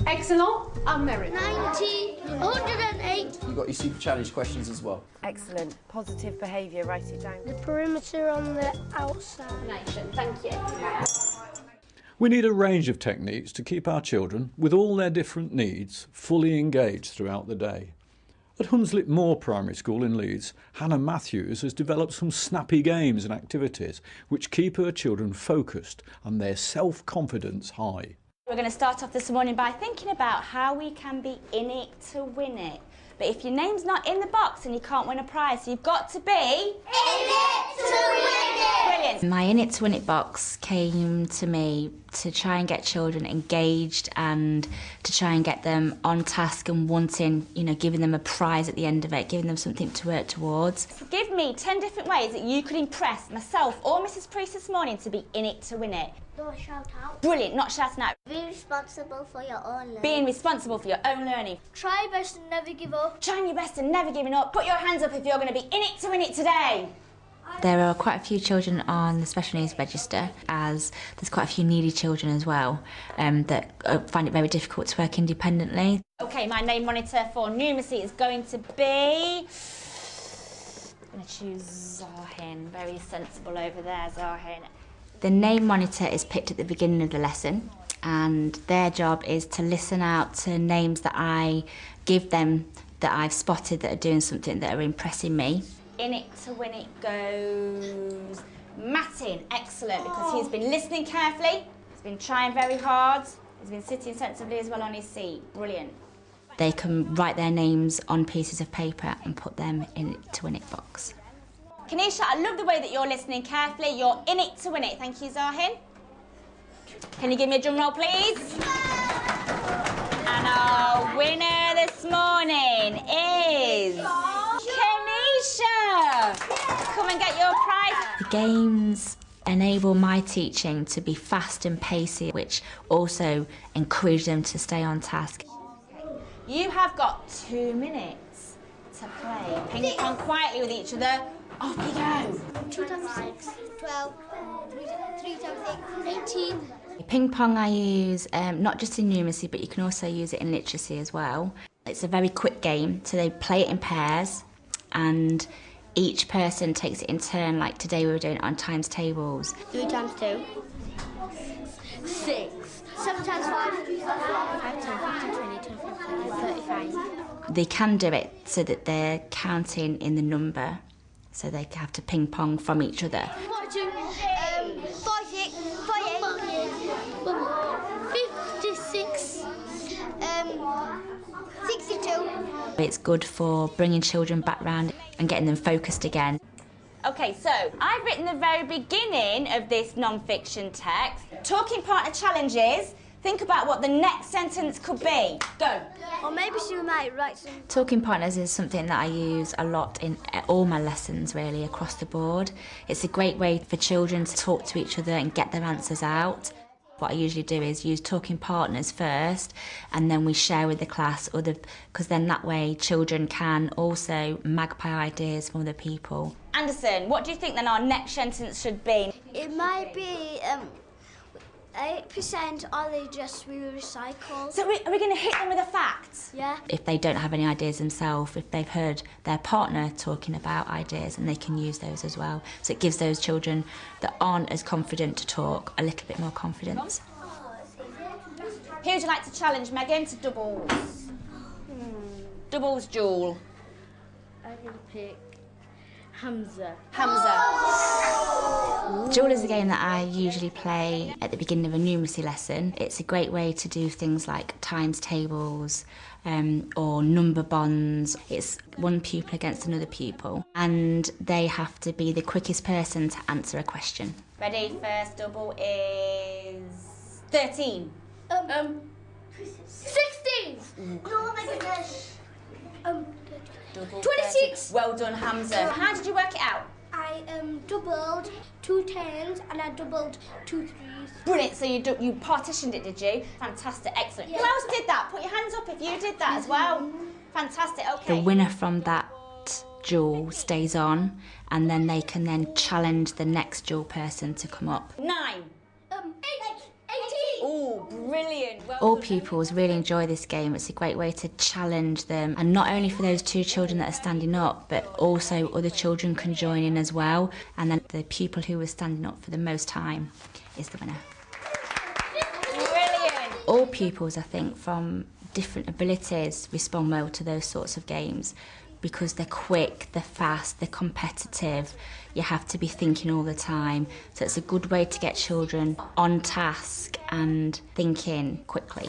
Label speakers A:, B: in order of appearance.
A: Excellent. I'm married.
B: 90, 108.
C: You've got your super challenge questions as well.
D: Excellent. Positive behaviour, write it down.
B: The perimeter on the outside.
A: Thank you.
E: We need a range of techniques to keep our children, with all their different needs, fully engaged throughout the day. At Hunslet Moor Primary School in Leeds, Hannah Matthews has developed some snappy games and activities which keep her children focused and their self-confidence high.
F: We're going to start off this morning by thinking about how we can be in it to win it. But if your name's not in the box and you can't win a prize, you've got to be in it to win it! Brilliant.
G: My in it to win it box came to me to try and get children engaged and to try and get them on task and wanting, you know, giving them a prize at the end of it, giving them something to work towards.
F: Give me 10 different ways that you could impress myself or Mrs. Priest this morning to be in it to win it.
B: Don't shout out.
F: Brilliant, not shouting out.
B: Be responsible for your own learning.
F: Being responsible for your own learning.
B: Try your best and never give up.
F: Trying your best and never giving up. Put your hands up if you're going to be in it to win it today.
G: There are quite a few children on the special needs register, as there's quite a few needy children as well that find it very difficult to work independently.
F: OK, my name monitor for numeracy is going to be... I'm going to choose Zahin. Very sensible over there, Zahin.
G: The name monitor is picked at the beginning of the lesson, and their job is to listen out to names that I give them that I've spotted that are doing something that are impressing me.
F: In it to win it goes Martin. Excellent, because he's been listening carefully, he's been trying very hard, he's been sitting sensibly as well on his seat. Brilliant.
G: They can write their names on pieces of paper and put them in it to win it box.
F: Kanisha, I love the way that you're listening carefully. You're in it to win it. Thank you, Zahin. Can you give me a drum roll, please? And our winner this morning is Kanisha. Come and get your prize.
G: The games enable my teaching to be fast and pacey, which also encourage them to stay on task.
F: You have got 2 minutes to play ping pong quietly with each other. Off you go.
B: 2 times 6, 12, 3 times 6, 18.
G: Ping pong I use not just in numeracy, but you can also use it in literacy as well. It's a very quick game, so they play it in pairs and each person takes it in turn, like today we were doing it on times tables.
B: 3 times 2, 6. 7 times 5, 5 times 15, 20, 25, 35.
G: They can do it so that they're counting in the number, so they have to ping pong from each other.
B: 42, 46, 48, 56, 62.
G: It's good for bringing children back round and getting them focused again.
F: OK, so I've written the very beginning of this non-fiction text. Talking partner challenges. Think about what the next sentence could be. Go.
B: Or maybe she might write some...
G: Talking partners is something that I use a lot in all my lessons, really, across the board. It's a great way for children to talk to each other and get their answers out. What I usually do is use talking partners first, and then we share with the class, because then that way children can also magpie ideas from other people.
F: Anderson, what do you think then our next sentence should be?
B: It might be 8% are they just recycled?
F: So are we going to hit them with a fact?
B: Yeah.
G: If they don't have any ideas themselves, if they've heard their partner talking about ideas, and they can use those as well. So it gives those children that aren't as confident to talk a little bit more confidence.
F: Who would you like to challenge, Megan, to doubles? Doubles duel.
B: I'm going to pick Hamza.
G: Duel is a game that I usually play at the beginning of a numeracy lesson. It's a great way to do things like times tables or number bonds. It's one pupil against another pupil, and they have to be the quickest person to answer a question.
F: Ready? First double is 13.
B: 16! Oh my goodness.
F: Double
B: 26.
F: 30. Well done, Hamza. How did you work it out?
B: I doubled 2 10s and I doubled 2 3s.
F: Brilliant. So you partitioned it, did you? Fantastic. Excellent.
B: Yeah.
F: Who else did that? Put your hands up if you did that as well. Fantastic. OK.
G: The winner from that duel stays on, and then they can then challenge the next duel person to come up.
F: 9.
B: 18.
F: Ooh. Oh, brilliant. Well
G: All
F: done.
G: pupils really enjoy this game. It's a great way to challenge them, and not only for those 2 children that are standing up, but also other children can join in as well, and then the pupil who was standing up for the most time is the winner.
F: Brilliant.
G: All pupils, I think, from different abilities respond well to those sorts of games, because they're quick, they're fast, they're competitive. You have to be thinking all the time. So it's a good way to get children on task and thinking quickly.